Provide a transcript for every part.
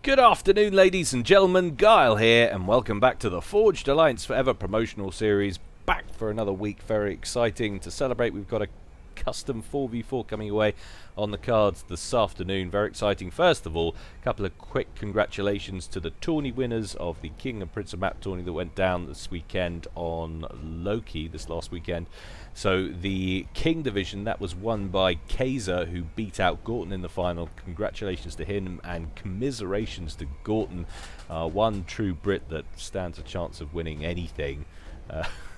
Good afternoon, ladies and gentlemen. Gyle here, and welcome back to the Forged Alliance Forever promotional series. Back for another week. Very exciting to celebrate. We've got a custom 4v4 coming away on the cards this afternoon. Very exciting. First of all, a couple of quick congratulations to the tourney winners of the King and Prince of Map tourney that went down this weekend on Loki, this last weekend. So the King division, that was won by Kaiser, who beat out Gorton in the final. Congratulations to him, and commiserations to Gorton, one true Brit that stands a chance of winning anything.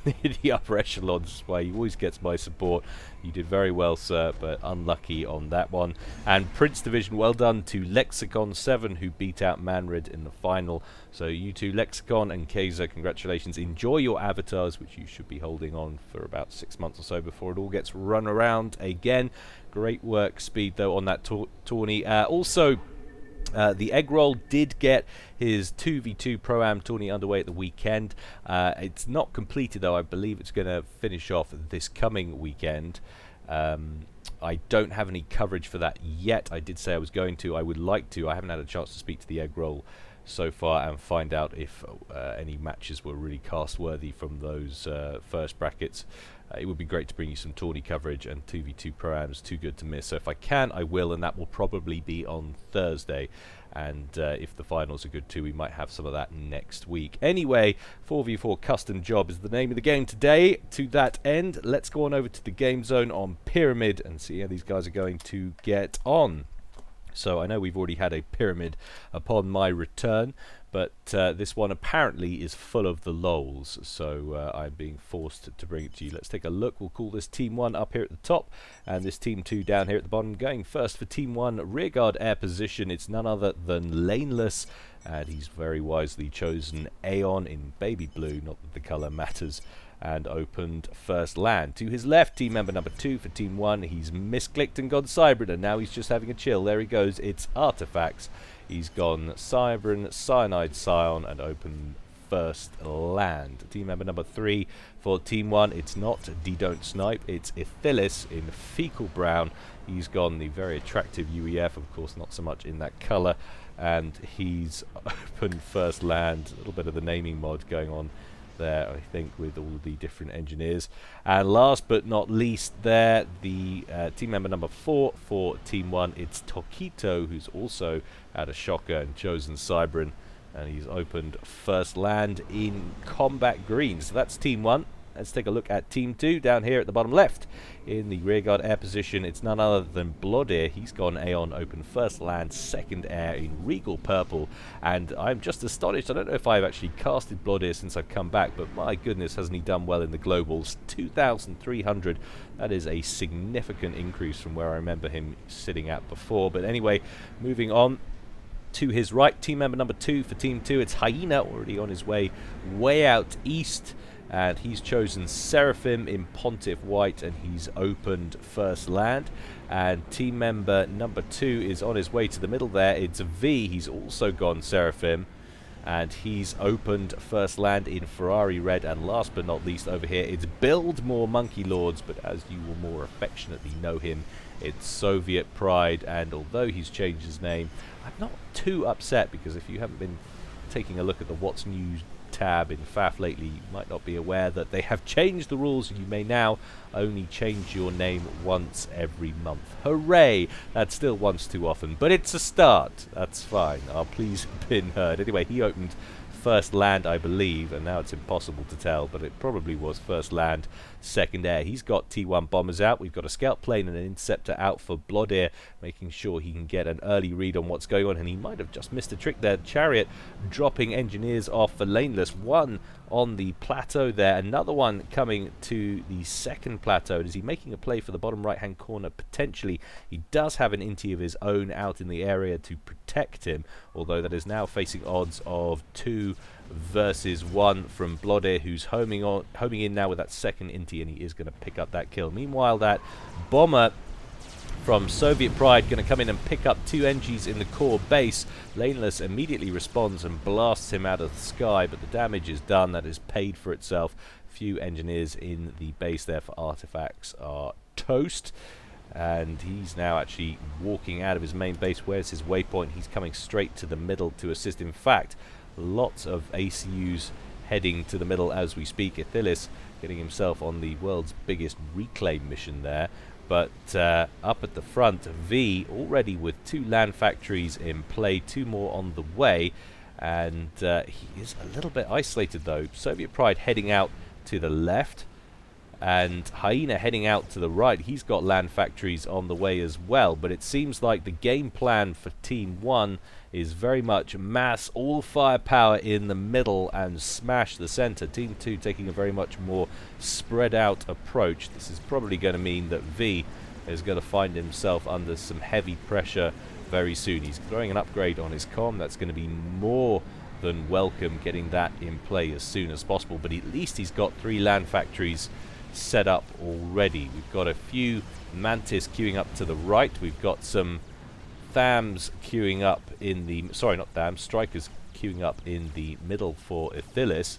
In the upper echelons, why he always gets my support. You did very well, sir, but unlucky on that one. And Prince Division, well done to Lexicon 7, who beat out Manred in the final. So you two, Lexicon and Kaiser, congratulations. Enjoy your avatars, which you should be holding on for about 6 months or so before it all gets run around again. Great work, Speed, though, on that tourney. Also, the Egg Roll did get his 2v2 Pro-Am tourney underway at the weekend. It's not completed, though. I believe it's going to finish off this coming weekend. I don't have any coverage for that yet. I did say I was going to. I would like to. I haven't had a chance to speak to the Egg Roll so far and find out if any matches were really cast worthy from those first brackets. It would be great to bring you some tourney coverage, and 2v2 Pro-Am is too good to miss. So if I can, I will, and that will probably be on Thursday. And if the finals are good too, we might have some of that next week. Anyway, 4v4 Custom Job is the name of the game today. To that end, let's go on over to the game zone on Pyramid and see how these guys are going to get on. So I know we've already had a Pyramid upon my return, but this one apparently is full of the lols, so I'm being forced to bring it to you. Let's take a look. We'll call this Team 1 up here at the top, and this Team 2 down here at the bottom. Going first for Team 1, rearguard air position. It's none other than Laneless, and he's very wisely chosen Aeon in baby blue, not that the colour matters, and opened first land. To his left, team member number 2 for Team 1. He's misclicked and gone Cybrid, and now he's just having a chill. There he goes. It's Artifacts. He's gone Cybrin, Cyanide, Scion, and opened first land. Team member number 3 for Team 1. It's not Don't Snipe. It's Ithillis in Fecal Brown. He's gone the very attractive UEF, of course, not so much in that colour. And he's opened first land. A little bit of the naming mod going on there, I think, with all of the different engineers. And last but not least there, the team member number 4 for Team 1, it's Tokito, who's also had a shocker and chosen Cybrin, and he's opened first land in Combat Green. So that's Team 1. Let's take a look at Team 2 down here at the bottom left. In the rearguard air position, it's none other than Bloodear. He's gone Aeon, open first land, second air in Regal Purple. And I'm just astonished. I don't know if I've actually casted Bloodear since I've come back, but my goodness, hasn't he done well in the globals. 2,300. That is a significant increase from where I remember him sitting at before. But anyway, moving on. To his right, team member number 2 for Team 2, it's Hyena, already on his way out east. And he's chosen Seraphim in Pontiff White, and he's opened first land. And team member number 2 is on his way to the middle there. It's V. He's also gone Seraphim, and he's opened first land in Ferrari Red. And last but not least over here, it's Build More Monkey Lords, but as you will more affectionately know him, it's Soviet Pride. And although he's changed his name, I'm not too upset, because if you haven't been taking a look at the What's New tab in FAF lately, you might not be aware that they have changed the rules, and you may now only change your name once every month. Hooray! That's still once too often, but it's a start. That's fine. Our pleas have been heard. Anyway, he opened first land, I believe, and now it's impossible to tell, but it probably was first land, second air. He's got T1 bombers out. We've got a scout plane and an interceptor out for Bloodear, making sure he can get an early read on what's going on, and he might have just missed a trick there. Chariot dropping engineers off for Laneless. One on the plateau there, another one coming to the second plateau. And is he making a play for the bottom right hand corner? Potentially. He does have an inti of his own out in the area to protect him, although that is now facing odds of 2 versus 1 from Bloodear, who's homing in now with that second inti, and he is going to pick up that kill. Meanwhile, that bomber from Soviet Pride going to come in and pick up 2 NGs in the core base. Laneless immediately responds and blasts him out of the sky, but the damage is done. That is paid for itself. Few engineers in the base there for Artifacts are toast. and he's now actually walking out of his main base. Where's his waypoint? He's coming straight to the middle to assist. In fact, lots of ACUs heading to the middle as we speak. Ithillis getting himself on the world's biggest reclaim mission there. But up at the front, V already with 2 land factories in play, 2 more on the way, and he is a little bit isolated though. Soviet Pride heading out to the left, and Hyena heading out to the right. He's got land factories on the way as well, but it seems like the game plan for Team 1 is very much mass all firepower in the middle and smash the center. Team 2 taking a very much more spread out approach. This is probably going to mean that V is going to find himself under some heavy pressure very soon. He's throwing an upgrade on his comm. That's going to be more than welcome, getting that in play as soon as possible, but at least he's got 3 land factories set up already. We've got a few Mantis queuing up to the right. We've got some Thams queuing up in the... Sorry, not Thams. Strikers queuing up in the middle for Ithillis.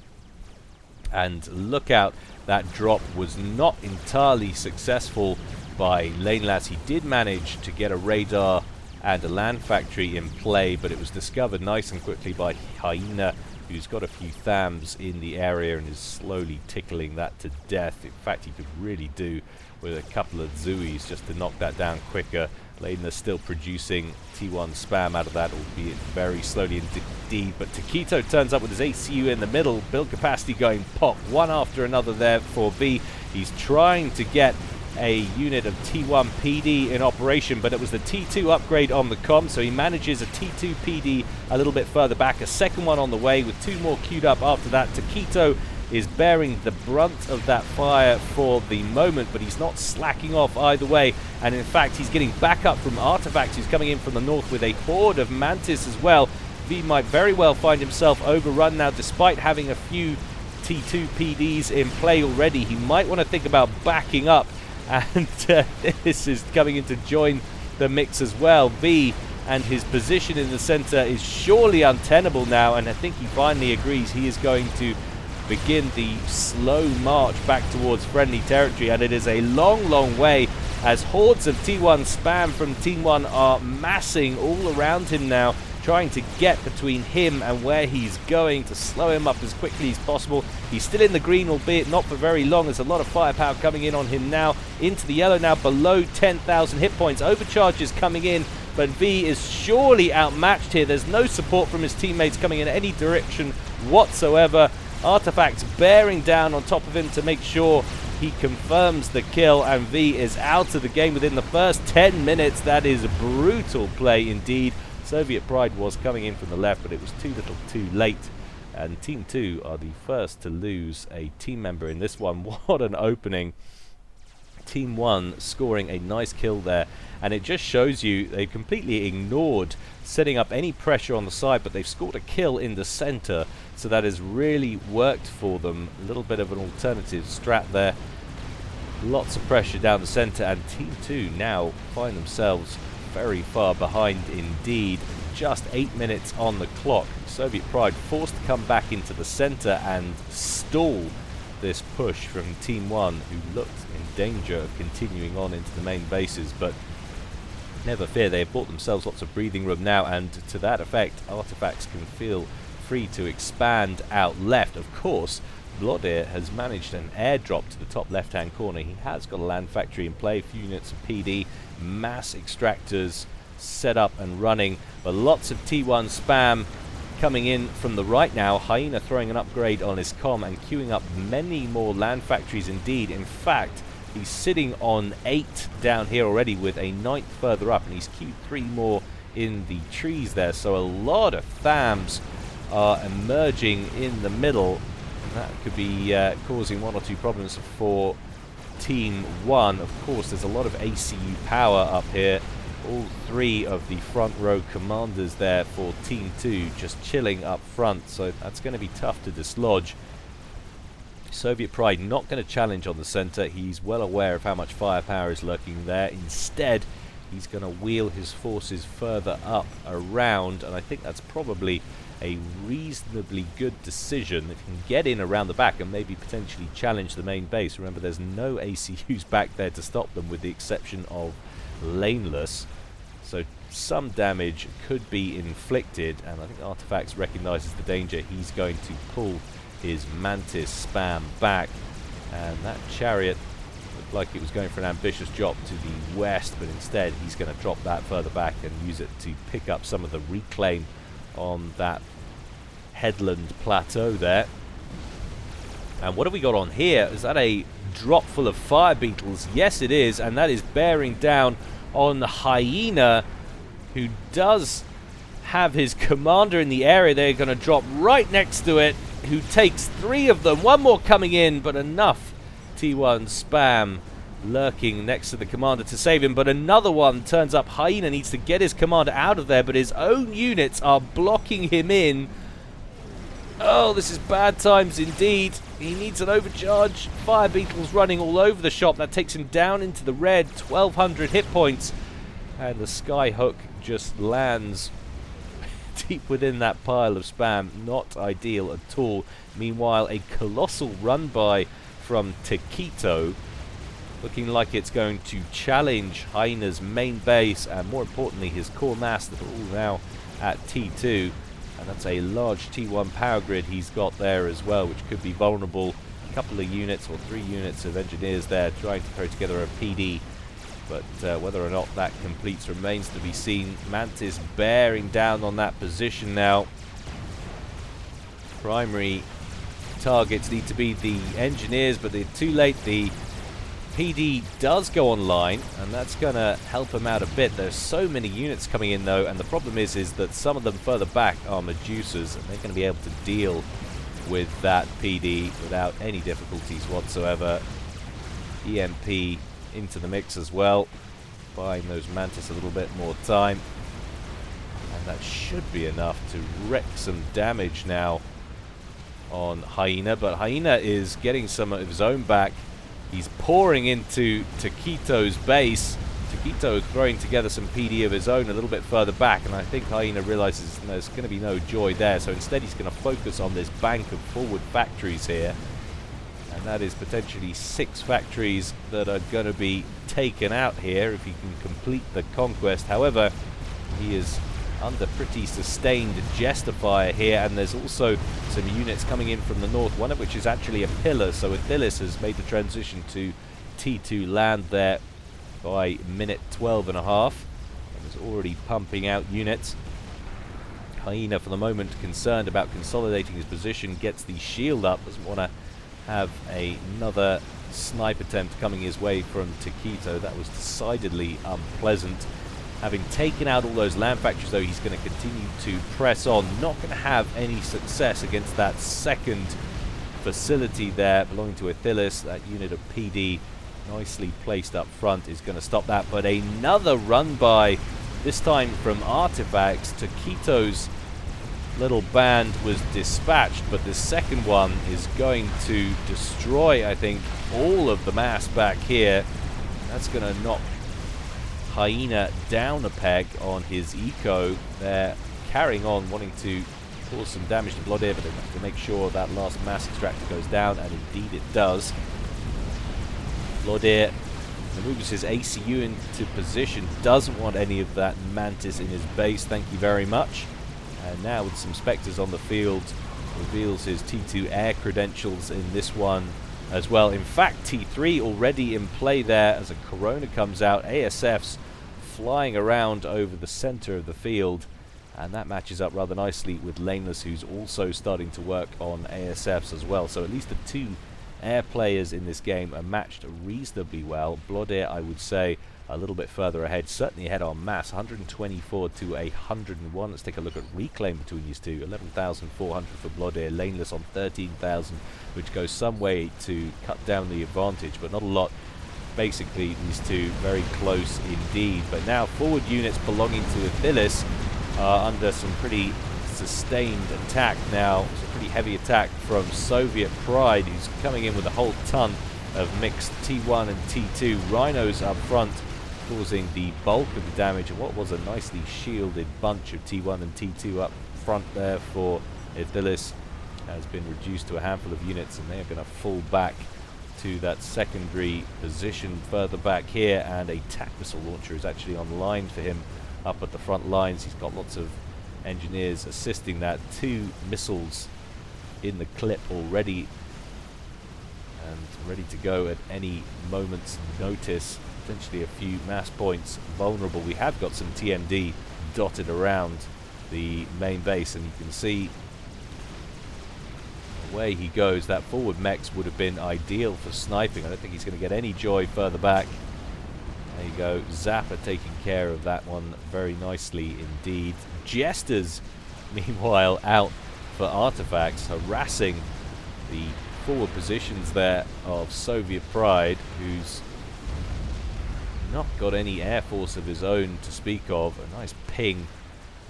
And look out, that drop was not entirely successful by Lanelass. He did manage to get a radar and a land factory in play, but it was discovered nice and quickly by Hyena, who's got a few Thams in the area and is slowly tickling that to death. In fact, he could really do with a couple of Zuis just to knock that down quicker. Laden's still producing T1 spam out of that, albeit very slowly indeed. But Taquito turns up with his ACU in the middle, build capacity going pop, one after another there for V. He's trying to get a unit of T1 PD in operation, but it was the T2 upgrade on the comm, so he manages a T2 PD a little bit further back, a second one on the way with 2 more queued up after that. Taquito is bearing the brunt of that fire for the moment, but he's not slacking off either way, and in fact he's getting backup from Artifacts, who's coming in from the north with a horde of Mantis as well. V might very well find himself overrun now, despite having a few T2 PDs in play already. He might want to think about backing up, and this is coming in to join the mix as well. V and his position in the center is surely untenable now, and I think he finally agrees he is going to begin the slow march back towards friendly territory, and it is a long, long way as hordes of T1 spam from Team 1 are massing all around him now, trying to get between him and where he's going to slow him up as quickly as possible. He's still in the green, albeit not for very long. There's a lot of firepower coming in on him now, into the yellow now, below 10,000 hit points. Overcharges coming in, but V is surely outmatched here. There's no support from his teammates coming in any direction whatsoever. Artifacts bearing down on top of him to make sure he confirms the kill, and V is out of the game within the first 10 minutes. That is brutal play indeed. Soviet Pride was coming in from the left, but it was too little too late, and Team 2 are the first to lose a team member in this one. What an opening. Team 1 scoring a nice kill there, and it just shows you they completely ignored setting up any pressure on the side, but they've scored a kill in the center, so that has really worked for them. A little bit of an alternative strat there. Lots of pressure down the center, and Team 2 now find themselves very far behind indeed. Just 8 minutes on the clock. Soviet Pride forced to come back into the center and stall this push from Team 1, who looked in danger of continuing on into the main bases, but never fear, they have bought themselves lots of breathing room now, and to that effect, Artifacts can feel free to expand out left. Of course, Vladimir has managed an airdrop to the top left-hand corner. He has got a land factory in play, a few units of PD, mass extractors set up and running, but lots of T1 spam coming in from the right now. Hyena throwing an upgrade on his comm and queuing up many more land factories indeed. In fact, he's sitting on 8 down here already with a 9th further up, and he's queued 3 more in the trees there, so a lot of Thams are emerging in the middle. That could be causing 1 or 2 problems for Team 1. Of course, there's a lot of ACU power up here. All 3 of the front row commanders there for Team 2 just chilling up front, so that's going to be tough to dislodge. Soviet Pride not going to challenge on the center. He's well aware of how much firepower is lurking there. Instead, he's going to wheel his forces further up around, and I think that's probably a reasonably good decision. If you can get in around the back and maybe potentially challenge the main base. Remember, there's no ACUs back there to stop them, with the exception of Laneless. So some damage could be inflicted, and I think Artifacts recognizes the danger. He's going to pull his Mantis spam back, and that chariot looked like it was going for an ambitious job to the west, but instead he's going to drop that further back and use it to pick up some of the reclaim on that headland plateau there. And what have we got on here? Is that a drop full of fire beetles? Yes, it is, and that is bearing down on the Hyena, who does have his commander in the area. They're going to drop right next to it, who takes 3 of them. One more coming in, but enough T1 spam lurking next to the commander to save him. But another one turns up. Hyena needs to get his commander out of there, but his own units are blocking him in. Oh, this is bad times indeed. He needs an overcharge. Fire beetles running all over the shop. That takes him down into the red. 1,200 hit points. And the Skyhook just lands deep within that pile of spam. Not ideal at all. Meanwhile, a colossal run by from Taquito, looking like it's going to challenge Hyena's main base, and more importantly his core mass that are all now at T2. And that's a large T1 power grid he's got there as well, which could be vulnerable. A couple of units, or 3 units of engineers there trying to throw together a PD. But whether or not that completes remains to be seen. Mantis bearing down on that position now. Primary targets need to be the engineers, but they're too late. The PD does go online, and that's going to help him out a bit. There's so many units coming in, though, and the problem is that some of them further back are Medusas, and they're going to be able to deal with that PD without any difficulties whatsoever. EMP into the mix as well, buying those Mantis a little bit more time, and that should be enough to wreak some damage now on Hyena. But Hyena is getting some of his own back. He's pouring into Taquito's base. Taquito throwing together some PD of his own a little bit further back, and I think Hyena realizes there's going to be no joy there, so instead he's going to focus on this bank of forward factories here. And that is potentially 6 factories that are going to be taken out here if he can complete the conquest. However, he is under pretty sustained Jester fire here, and there's also some units coming in from the north, one of which is actually a pillar. So Achilles has made the transition to T2 land there by minute 12 and a half, and is already pumping out units. Hyena, for the moment, concerned about consolidating his position, gets the shield up, doesn't want to have another snipe attempt coming his way from Taquito. That was decidedly unpleasant. Having taken out all those land factories, though, he's going to continue to press on. Not going to have any success against that second facility there belonging to Achilles. That unit of PD nicely placed up front is going to stop that. But another run by, this time from Artifacts. Taquito's little band was dispatched, but the second one is going to destroy, I think, all of the mass back here. That's going to knock Hyena down a peg on his eco. They're carrying on, wanting to cause some damage to Bloodire, but they have to make sure that last mass extractor goes down, and indeed it does. Bloodire moves his ACU into position, doesn't want any of that Mantis in his base, thank you very much. And now with some Spectres on the field, reveals his T2 air credentials in this one as well. In fact, T3 already in play there as a Corona comes out. ASF's flying around over the center of the field, and that matches up rather nicely with Laneless, who's also starting to work on ASFs as well. So at least the 2 air players in this game are matched reasonably well. Bloodire, I would say, a little bit further ahead, certainly ahead on mass, 124 to 101. Let's take a look at reclaim between these two. 11,400 for Bloodire, Laneless on 13,000, which goes some way to cut down the advantage, but not a lot. Basically, these two very close indeed. But now forward units belonging to Achilles are under some pretty sustained attack now. It's a pretty heavy attack from Soviet Pride, who's coming in with a whole ton of mixed T1 and T2. Rhinos up front causing the bulk of the damage, and what was a nicely shielded bunch of T1 and T2 up front there for Idillis has been reduced to a handful of units, and they're going to fall back to that secondary position further back here, and a TAC missile launcher is actually online for him up at the front lines. He's got lots of engineers assisting that. 2 missiles in the clip already and ready to go at any moment's notice. Potentially a few mass points vulnerable. We have got some TMD dotted around the main base, and you can see away he goes. That forward mechs would have been ideal for sniping. I don't think he's going to get any joy further back. There you go, Zappa taking care of that one very nicely indeed. Jesters, meanwhile, out for artifacts, harassing the forward positions there of Soviet Pride, who's not got any air force of his own to speak of. A nice ping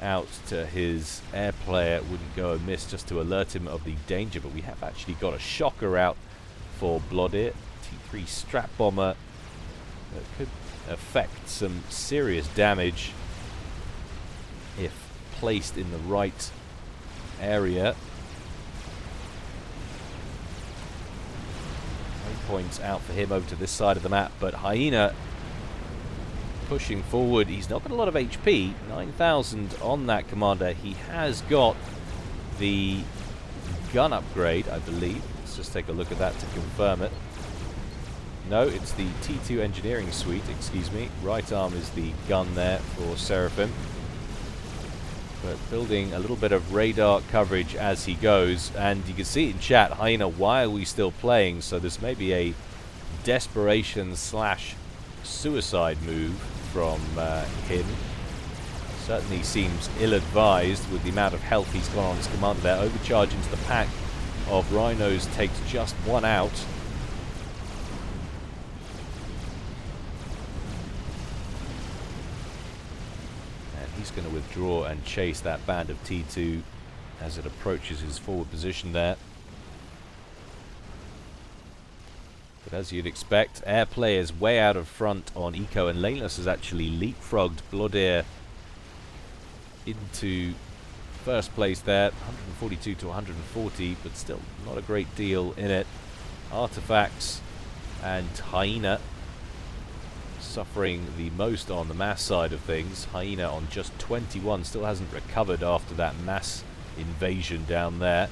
out to his air player wouldn't go amiss, just to alert him of the danger. But we have actually got a shocker out for Blodir, T3 strap bomber that could affect some serious damage if placed in the right area. Points out for him over to this side of the map, but Hyena pushing forward. He's not got a lot of HP, 9,000 on that commander. He has got the gun upgrade, I believe. Let's just take a look at that to confirm it. No, it's the T2 engineering suite, excuse me. Right arm is the gun there for Seraphim. But building a little bit of radar coverage as he goes, and you can see in chat, Hyena, why are we still playing? So this may be a desperation slash suicide move from him. Certainly seems ill-advised with the amount of health he's got on his commander there. Overcharge into the pack of Rhinos takes just one out. He's going to withdraw and chase that band of T2 as it approaches his forward position there. But as you'd expect, air players way out of front on Eco, and Laneless has actually leapfrogged Blodir into first place there, 142 to 140, but still not a great deal in it. Artifacts and Hyena suffering the most on the mass side of things. Hyena on just 21, still hasn't recovered after that mass invasion down there,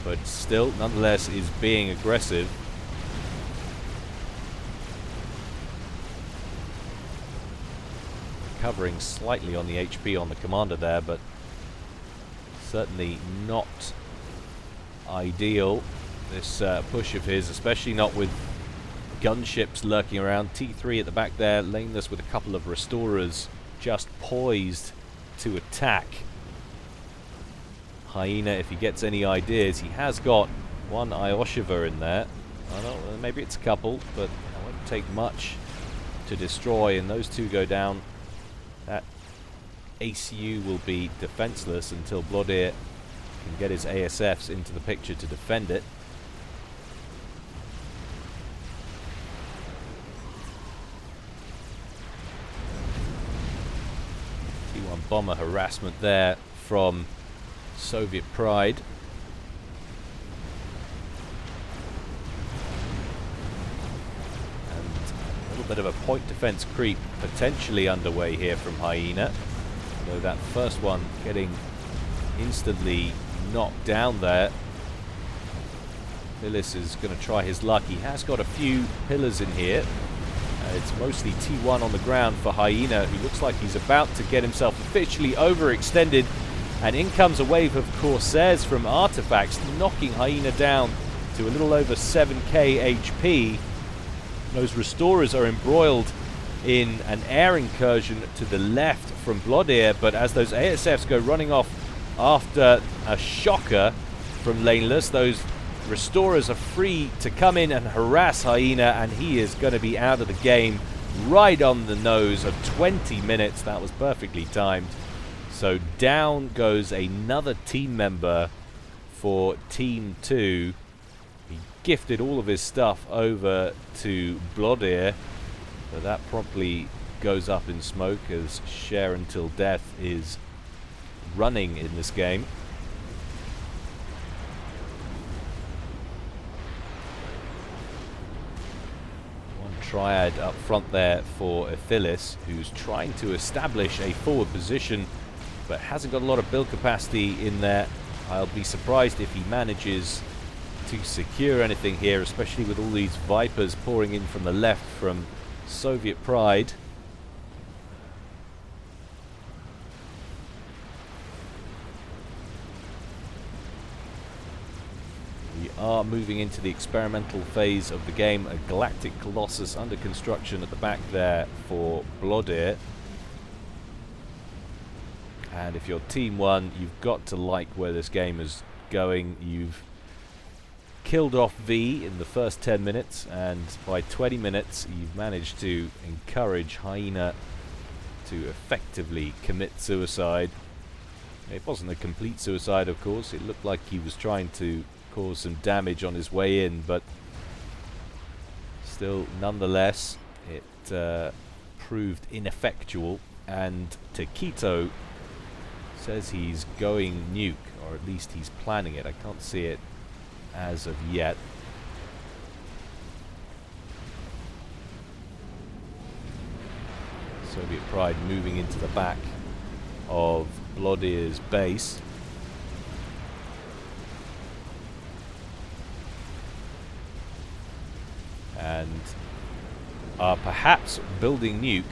but still nonetheless is being aggressive. Recovering slightly on the HP on the commander there, but certainly not ideal, this push of his, especially not with gunships lurking around. T3 at the back there, Laneless with a couple of restorers just poised to attack. Hyena, if he gets any ideas, he has got one Ioshiva in there. I don't know, maybe it's a couple, but it won't take much to destroy, and those two go down. That ACU will be defenseless until Blodir can get his ASFs into the picture to defend it. T1 bomber harassment there from Soviet Pride. A little bit of a point defense creep potentially underway here from Hyena, though that first one getting instantly knocked down there. Phyllis is going to try his luck. He has got a few pillars in here. It's mostly T1 on the ground for Hyena, who looks like he's about to get himself officially overextended, and in comes a wave of Corsairs from Artifacts, knocking Hyena down to a little over 7k HP. Those Restorers are embroiled in an air incursion to the left from Blodir, but as those ASFs go running off after a shocker from Laneless, those Restorers are free to come in and harass Hyena, and he is going to be out of the game right on the nose of 20 minutes. That was perfectly timed. So down goes another team member for Team 2. He gifted all of his stuff over to Blodir, but that promptly goes up in smoke as Share Until Death is running in this game. One triad up front there for Ephilis, who's trying to establish a forward position, but hasn't got a lot of build capacity in there. I'll be surprised if he manages to secure anything here, especially with all these Vipers pouring in from the left from Soviet Pride. We are moving into the experimental phase of the game. A Galactic Colossus under construction at the back there for Blodir. And if you're Team 1, you've got to like where this game is going. You've killed off V in the first 10 minutes, and by 20 minutes you've managed to encourage Hyena to effectively commit suicide. It wasn't a complete suicide, of course. It looked like he was trying to cause some damage on his way in, but still, nonetheless, it proved ineffectual. And Taquito says he's going nuke, or at least he's planning it. I can't see it as of yet. Soviet Pride moving into the back of Blodir's base. And are perhaps building nuke.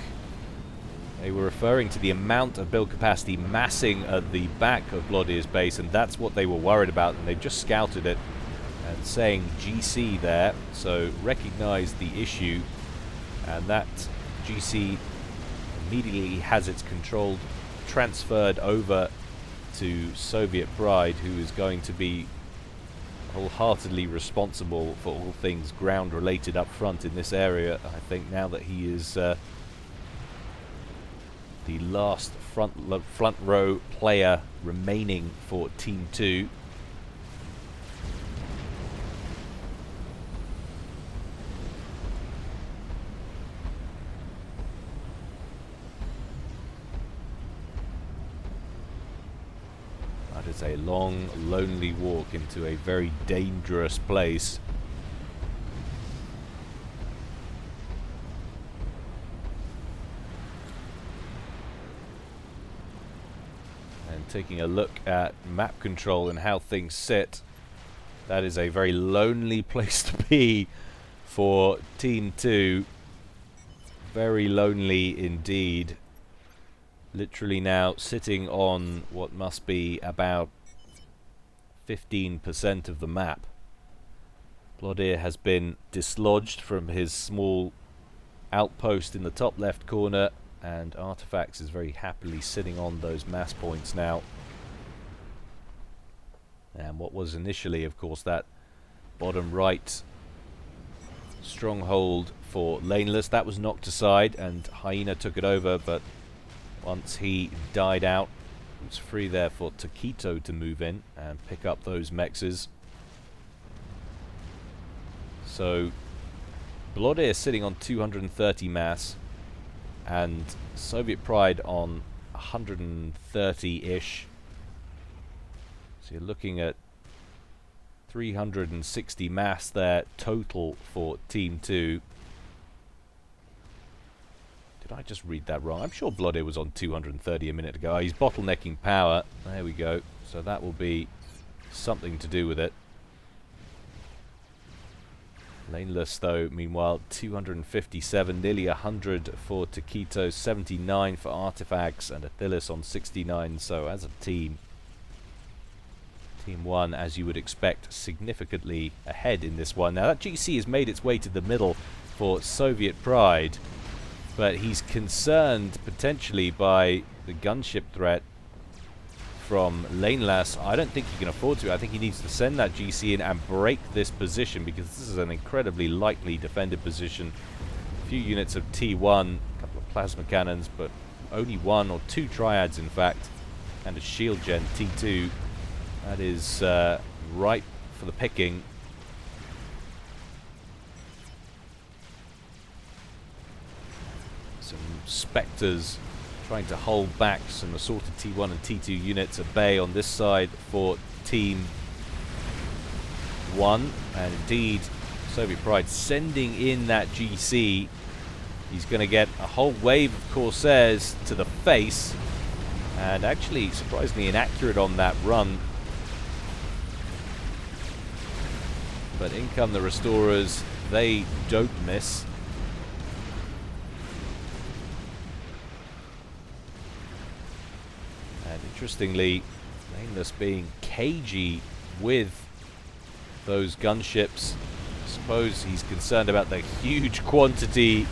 They were referring to the amount of build capacity massing at the back of Blodir's base, and that's what they were worried about, and they've just scouted it and saying GC there, so recognize the issue, and that GC immediately has its control transferred over to Soviet Pride, who is going to be wholeheartedly responsible for all things ground related up front in this area. I think now that he is the last front row player remaining for Team 2. That is a long, lonely walk into a very dangerous place. Taking a look at map control and how things sit, that is a very lonely place to be for Team 2. Very lonely indeed. Literally now sitting on what must be about 15% of the map. Blodir has been dislodged from his small outpost in the top left corner, and Artifacts is very happily sitting on those mass points now. And what was initially, of course, that bottom right stronghold for Laneless, that was knocked aside and Hyena took it over, but once he died out, it was free there for Taquito to move in and pick up those mexes. So Blodir is sitting on 230 mass, and Soviet Pride on 130-ish. So you're looking at 360 mass there total for Team 2. Did I just read that wrong? I'm sure Blodir was on 230 a minute ago. Oh, he's bottlenecking power. There we go. So that will be something to do with it. Laneless, though, meanwhile, 257, nearly 100 for Taquito, 79 for Artifacts, and Athilis on 69. So as a team, Team 1, as you would expect, significantly ahead in this one. Now that GC has made its way to the middle for Soviet Pride, but he's concerned potentially by the gunship threat from Laneless. I don't think he can afford to. I think he needs to send that GC in and break this position, because this is an incredibly lightly defended position. A few units of T1, a couple of plasma cannons, but only one or two triads in fact, and a shield gen T2. That is ripe for the picking. Some Spectres trying to hold back some assorted T1 and T2 units at bay on this side for Team 1. And indeed, Soviet Pride sending in that GC. He's going to get a whole wave of Corsairs to the face, and actually surprisingly inaccurate on that run. But in come the Restorers. They don't miss. And interestingly, Nameless being cagey with those gunships. I suppose he's concerned about the huge quantity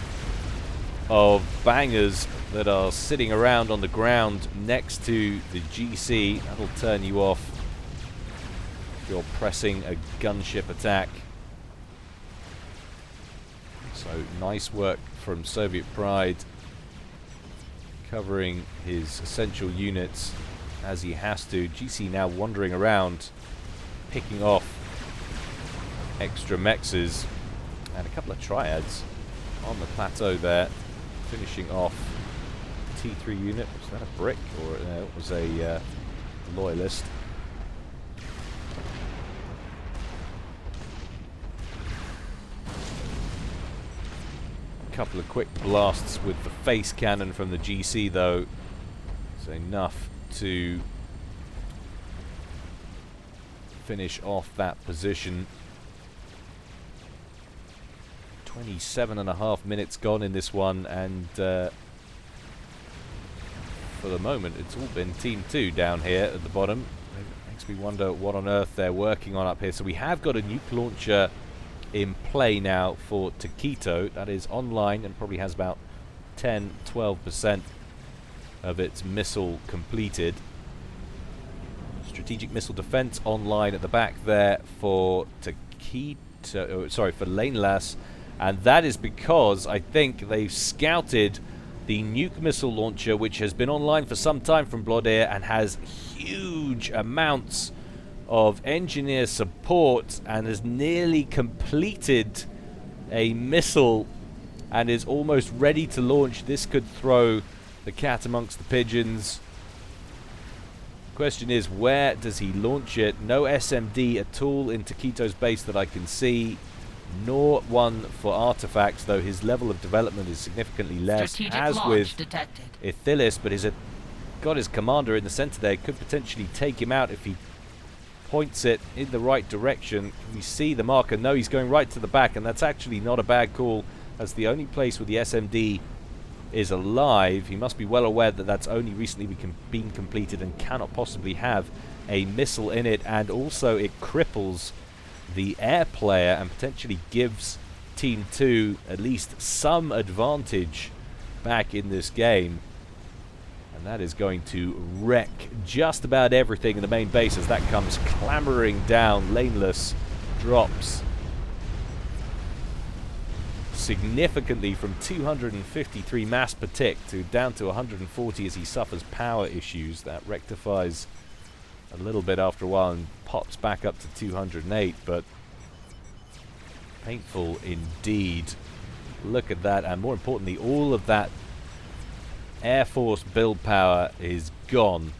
of bangers that are sitting around on the ground next to the GC. That'll turn you off if you're pressing a gunship attack. So nice work from Soviet Pride, covering his essential units as he has to. GC now wandering around, picking off extra mexes and a couple of triads on the plateau there, finishing off T3 unit. Was that a brick or it was a loyalist? A couple of quick blasts with the face cannon from the GC though. It's enough to finish off that position. 27.5 minutes gone in this one, and for the moment it's all been Team 2 down here at the bottom. It makes me wonder what on earth they're working on up here. So we have got a nuke launcher in play now for Taquito. That is online and probably has about 10-12% of its missile completed. Strategic missile defense online at the back there for Taquito, sorry, for Lanelas. And that is because I think they've scouted the nuke missile launcher, which has been online for some time from Blodair and has huge amounts of engineer support and has nearly completed a missile and is almost ready to launch. This could throw the cat amongst the pigeons. Question is, where does he launch it? No SMD at all in Taquito's base that I can see, nor one for artifacts, though his level of development is significantly less, Strategic as launch with detected. Ithilis, but he's got his commander in the center there. Could potentially take him out if he points it in the right direction. Can we see the marker? No, he's going right to the back, and that's actually not a bad call. That's the only place where the SMD is alive. He must be well aware that that's only recently been completed and cannot possibly have a missile in it, and also it cripples the air player and potentially gives Team 2 at least some advantage back in this game. And that is going to wreck just about everything in the main base as that comes clambering down. Laneless drops significantly from 253 mass per tick to down to 140 as he suffers power issues. That rectifies a little bit after a while and pops back up to 208, but painful indeed. Look at that, and more importantly, all of that Air Force build power is gone.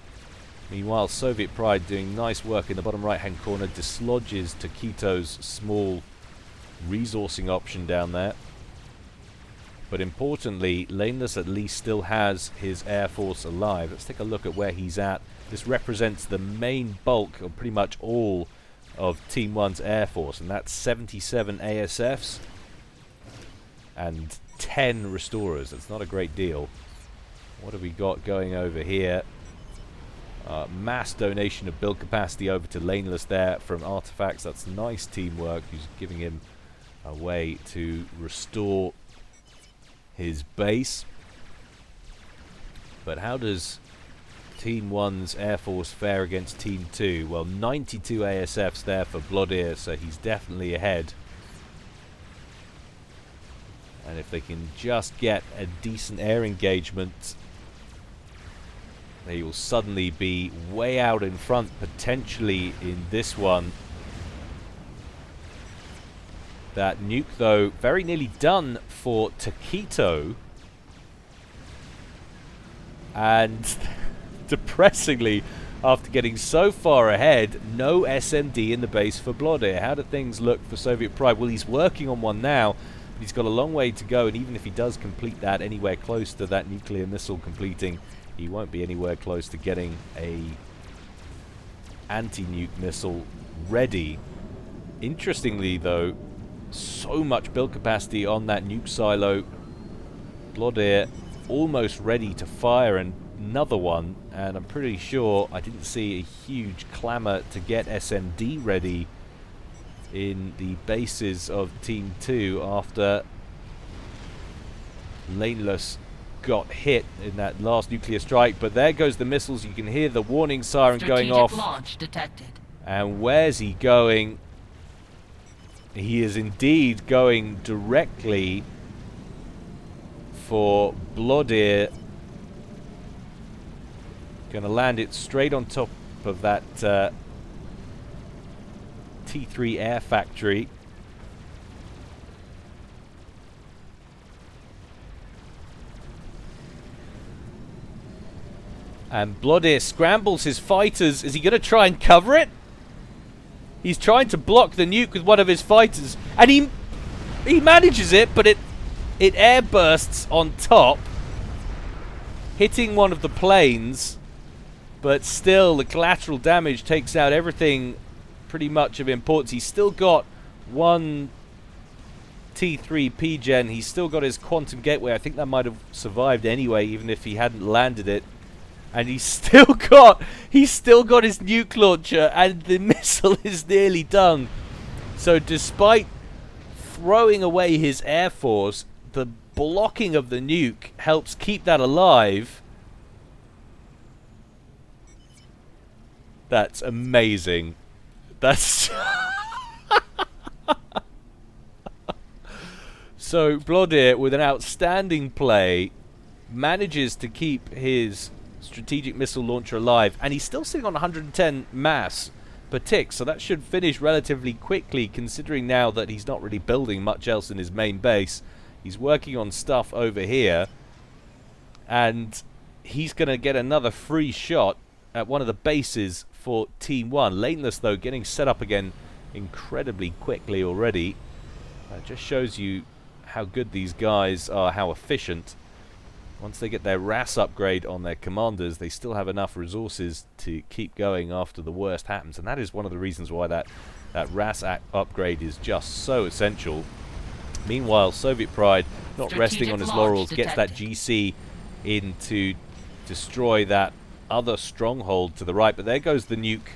Meanwhile, Soviet Pride doing nice work in the bottom right hand corner, dislodges Taquito's small resourcing option down there. But importantly, Laneless at least still has his Air Force alive. Let's take a look at where he's at. This represents the main bulk of pretty much all of Team 1's Air Force, and that's 77 ASFs and 10 Restorers. That's not a great deal. What have we got going over here? Mass donation of build capacity over to Laneless there from Artifacts. That's nice teamwork. He's giving him a way to restore his base. But how does Team 1's Air Force fare against Team 2? Well, 92 ASFs there for Blodair, so he's definitely ahead. And if they can just get a decent air engagement, they will suddenly be way out in front, potentially in this one. That nuke, though, very nearly done for Taquito. And depressingly, after getting so far ahead, no SMD in the base for Blodir. How do things look for Soviet Pride? Well, he's working on one now. He's got a long way to go, and even if he does complete that anywhere close to that nuclear missile completing, he won't be anywhere close to getting a anti-nuke missile ready. Interestingly, though, so much build capacity on that nuke silo. Blodir almost ready to fire another one, and I'm pretty sure I didn't see a huge clamour to get SMD ready in the bases of Team 2 after Laneless got hit in that last nuclear strike. But there goes the missiles. You can hear the warning siren going off. Launch detected. And where's he going? He is indeed going directly for Blodir. Going to land it straight on top of that T3 air factory. And Blodir scrambles his fighters. Is he going to try and cover it? He's trying to block the nuke with one of his fighters, and he manages it, but it air bursts on top, hitting one of the planes. But still, the collateral damage takes out everything pretty much of importance. He's still got one T3 P-Gen. He's still got his quantum gateway. I think that might have survived anyway, even if he hadn't landed it. And he's still got his nuke launcher, and the missile is nearly done. So despite throwing away his air force, the blocking of the nuke helps keep that alive. That's amazing. That's so Blodir, with an outstanding play, manages to keep his strategic missile launcher alive, and he's still sitting on 110 mass per tick, so that should finish relatively quickly, considering now that he's not really building much else in his main base. He's working on stuff over here, and he's going to get another free shot at one of the bases for Team 1. Laneless, though, getting set up again incredibly quickly already. That just shows you how good these guys are, how efficient. Once they get their RAS upgrade on their commanders, they still have enough resources to keep going after the worst happens. And that is one of the reasons why that RAS upgrade is just so essential. Meanwhile, Soviet Pride, not resting on his laurels, gets that GC in to destroy that other stronghold to the right. But there goes the nuke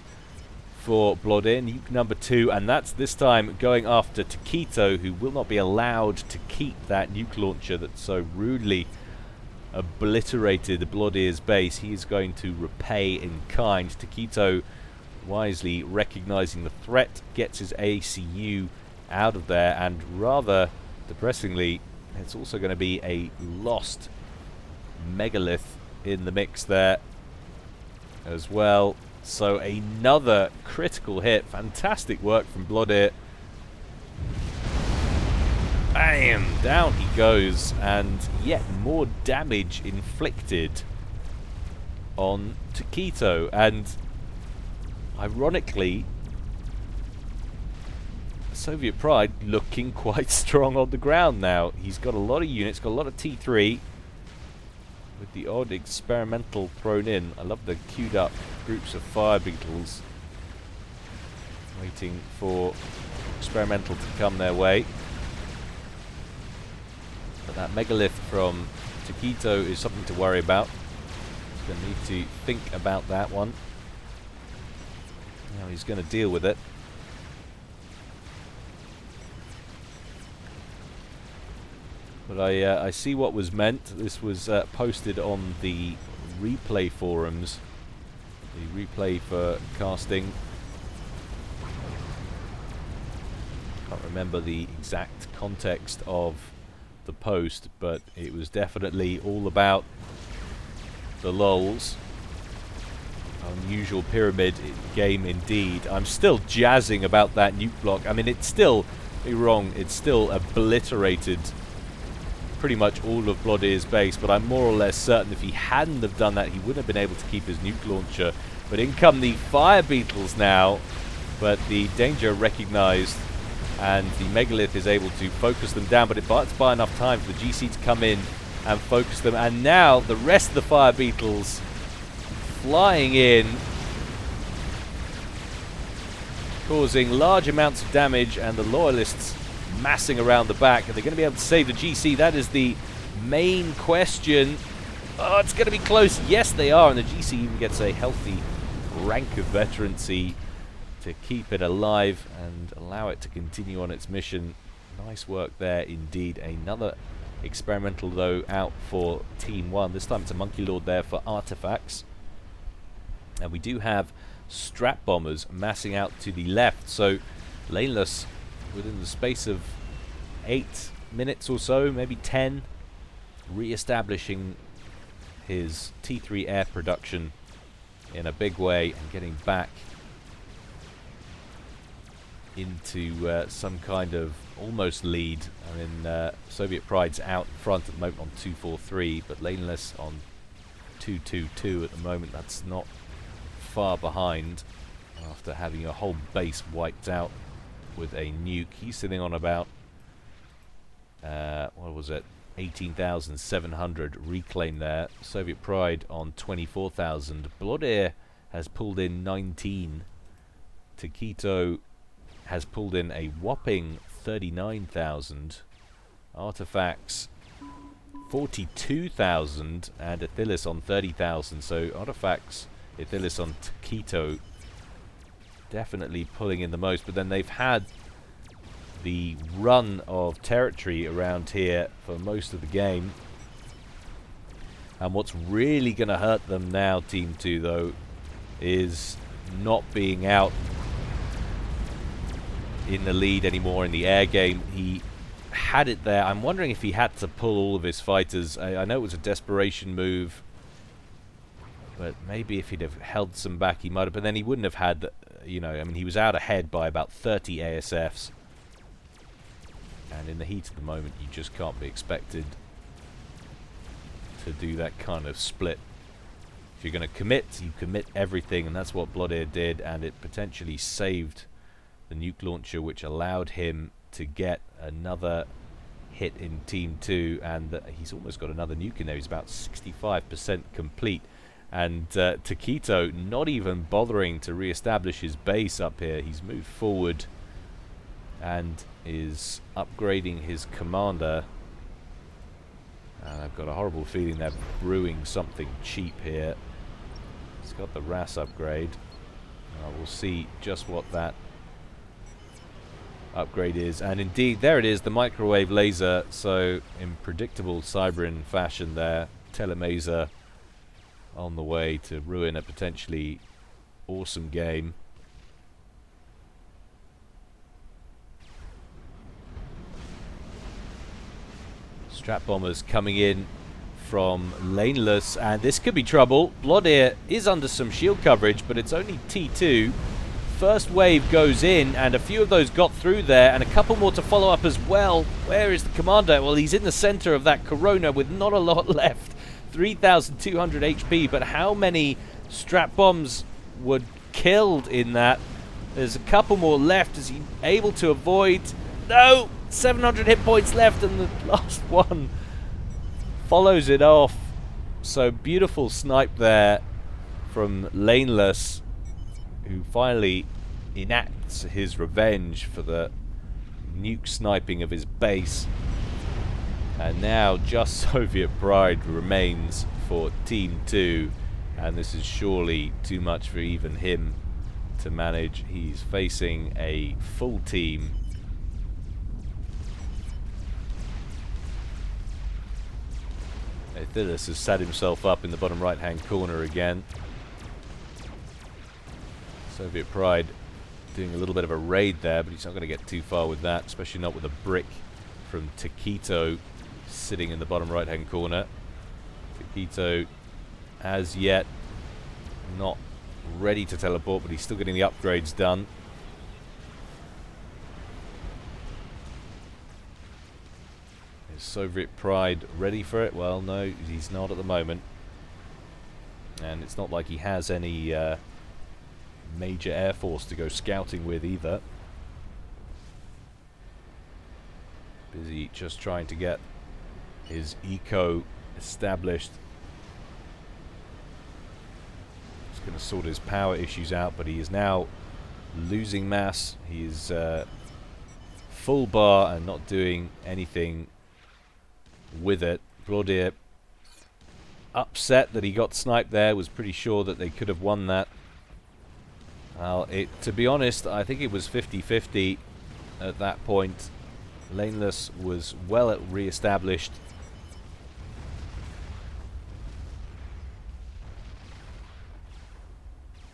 for Blodir, nuke number 2, and that's this time going after Taquito, who will not be allowed to keep that nuke launcher that so rudely obliterated Blodir's base. He is going to repay in kind. Taquito, wisely recognizing the threat, gets his ACU out of there, and rather depressingly, it's also going to be a lost megalith in the mix there as well. So another critical hit. Fantastic work from Blodir. Bam! Down he goes, and yet more damage inflicted on Taquito. And ironically, Soviet Pride looking quite strong on the ground now. He's got a lot of units, got a lot of T3, with the odd experimental thrown in. I love the queued up groups of fire beetles waiting for experimental to come their way. But that megalith from Taquito is something to worry about. He's going to need to think about that one. Now he's going to deal with it. But I see what was meant. This was posted on the replay forums. The replay for casting. Can't remember the exact context of the post, but it was definitely all about the lols. Unusual pyramid game indeed. I'm still jazzing about that nuke block. I mean, it's still, be wrong, it's still obliterated pretty much all of Blodir's base, but I'm more or less certain if he hadn't have done that, he wouldn't have been able to keep his nuke launcher. But in come the fire beetles now, but the danger recognized, and the megalith is able to focus them down, but it's by enough time for the GC to come in and focus them. And now the rest of the fire beetles flying in, causing large amounts of damage, and the loyalists massing around the back. Are they going to be able to save the GC? That is the main question. Oh, it's going to be close. Yes, they are, and the GC even gets a healthy rank of veterancy to keep it alive and allow it to continue on its mission. Nice work there indeed. Another experimental, though, out for Team 1. This time it's a Monkey Lord there for artifacts. And we do have strap bombers massing out to the left, so Laneless, within the space of 8 minutes or so, maybe 10, re-establishing his T3 air production in a big way and getting back into some kind of almost lead. I mean, Soviet Pride's out front at the moment on 243, but Laneless on 222 at the moment. That's not far behind after having a whole base wiped out with a nuke. He's sitting on about what was it, 18,700 reclaim there. Soviet Pride on 24,000. Blodir has pulled in 19. Taquito has pulled in a whopping 39,000. Artifacts 42,000, and Aethylis on 30,000. So Artifacts, Aethylis on Taquito definitely pulling in the most, but then they've had the run of territory around here for most of the game. And what's really going to hurt them now, Team 2, though, is not being out in the lead anymore in the air game. He had it there. I'm wondering if he had to pull all of his fighters. I know it was a desperation move, but maybe if he'd have held some back, he might have. But then he wouldn't have had, you know, I mean, he was out ahead by about 30 ASFs. And in the heat of the moment, you just can't be expected to do that kind of split. If you're going to commit, you commit everything, and that's what Blodir did, and it potentially saved the nuke launcher, which allowed him to get another hit in Team 2, and he's almost got another nuke in there. He's about 65% complete. And Taquito not even bothering to re-establish his base up here. He's moved forward and is upgrading his commander. And I've got a horrible feeling they're brewing something cheap here. It's got the RAS upgrade. We'll see just what that upgrade is. And indeed, there it is, the microwave laser. So in predictable Cyberian fashion there, Telemaser on the way to ruin a potentially awesome game. Strap bombers coming in from Laneless, and this could be trouble. Blodir is under some shield coverage, but it's only T2. First wave goes in, and a few of those got through there, and a couple more to follow up as well. Where is the commander? Well, he's in the center of that Corona with not a lot left. 3,200 HP, but how many strap bombs were killed in that? There's a couple more left. Is he able to avoid? No! 700 hit points left, and the last one follows it off. So beautiful snipe there from Laneless, who finally enacts his revenge for the nuke sniping of his base. And now just Soviet Pride remains for Team 2, and this is surely too much for even him to manage. He's facing a full team. Aethylis has sat himself up in the bottom right hand corner again. Soviet Pride doing a little bit of a raid there, but he's not going to get too far with that, especially not with a brick from Taquito sitting in the bottom right hand corner. Taquito as yet not ready to teleport, but he's still getting the upgrades done. His Soviet Pride ready for it? Well, no, he's not at the moment. And it's not like he has any major air force to go scouting with either. Busy just trying to get his eco established. He's going to sort his power issues out, but he is now losing mass. He is full bar and not doing anything with it. Blaudir, upset that he got sniped there, was pretty sure that they could have won that. Well, to be honest, I think it was 50-50 at that point. Laneless was well re-established.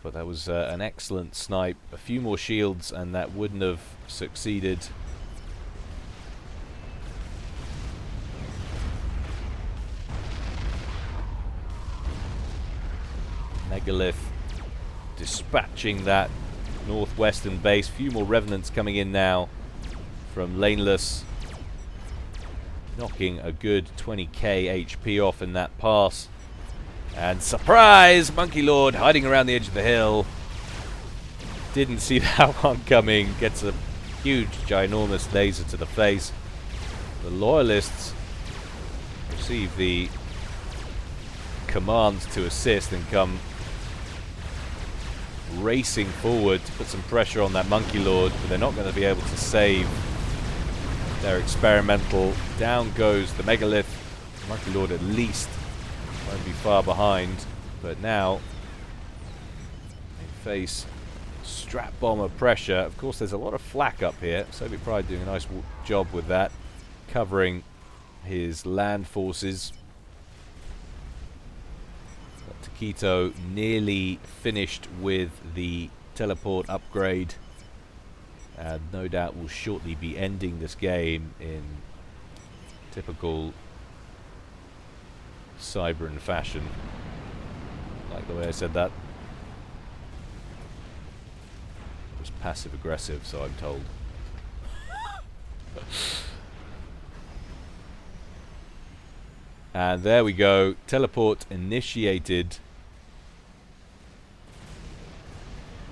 But that was an excellent snipe. A few more shields and that wouldn't have succeeded. Megalith dispatching that northwestern base. Few more revenants coming in now from Laneless, knocking a good 20k HP off in that pass. And surprise! Monkey Lord hiding around the edge of the hill. Didn't see that one coming. Gets a huge, ginormous laser to the face. The Loyalists receive the command to assist and come racing forward to put some pressure on that Monkey Lord, but they're not going to be able to save their experimental. Down goes the Megalith. Monkey Lord at least won't be far behind, but now they face strap bomber pressure. Of course, there's a lot of flak up here. Soviet Pride doing a nice job with that, covering his land forces. Taquito nearly finished with the teleport upgrade, and no doubt will shortly be ending this game in typical Cybran fashion. Like the way I said that. It was passive aggressive, so I'm told. And there we go. Teleport initiated.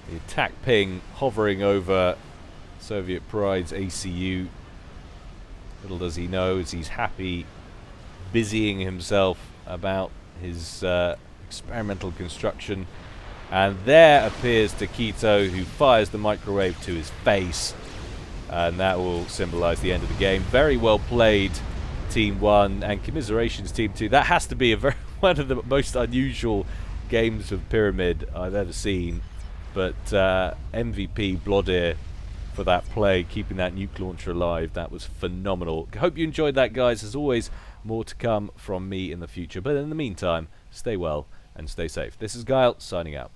The attack ping hovering over Soviet Pride's ACU. Little does he know, as he's happy busying himself about his experimental construction. And there appears Taquito, who fires the microwave to his face. And that will symbolize the end of the game. Very well played, Team 1, and commiserations, Team 2. That has to be one of the most unusual games of Pyramid I've ever seen. But MVP Blaudir for that play, keeping that nuke launcher alive. That was phenomenal. Hope you enjoyed that, guys. As always, more to come from me in the future. But in the meantime, stay well and stay safe. This is Gyle, signing out.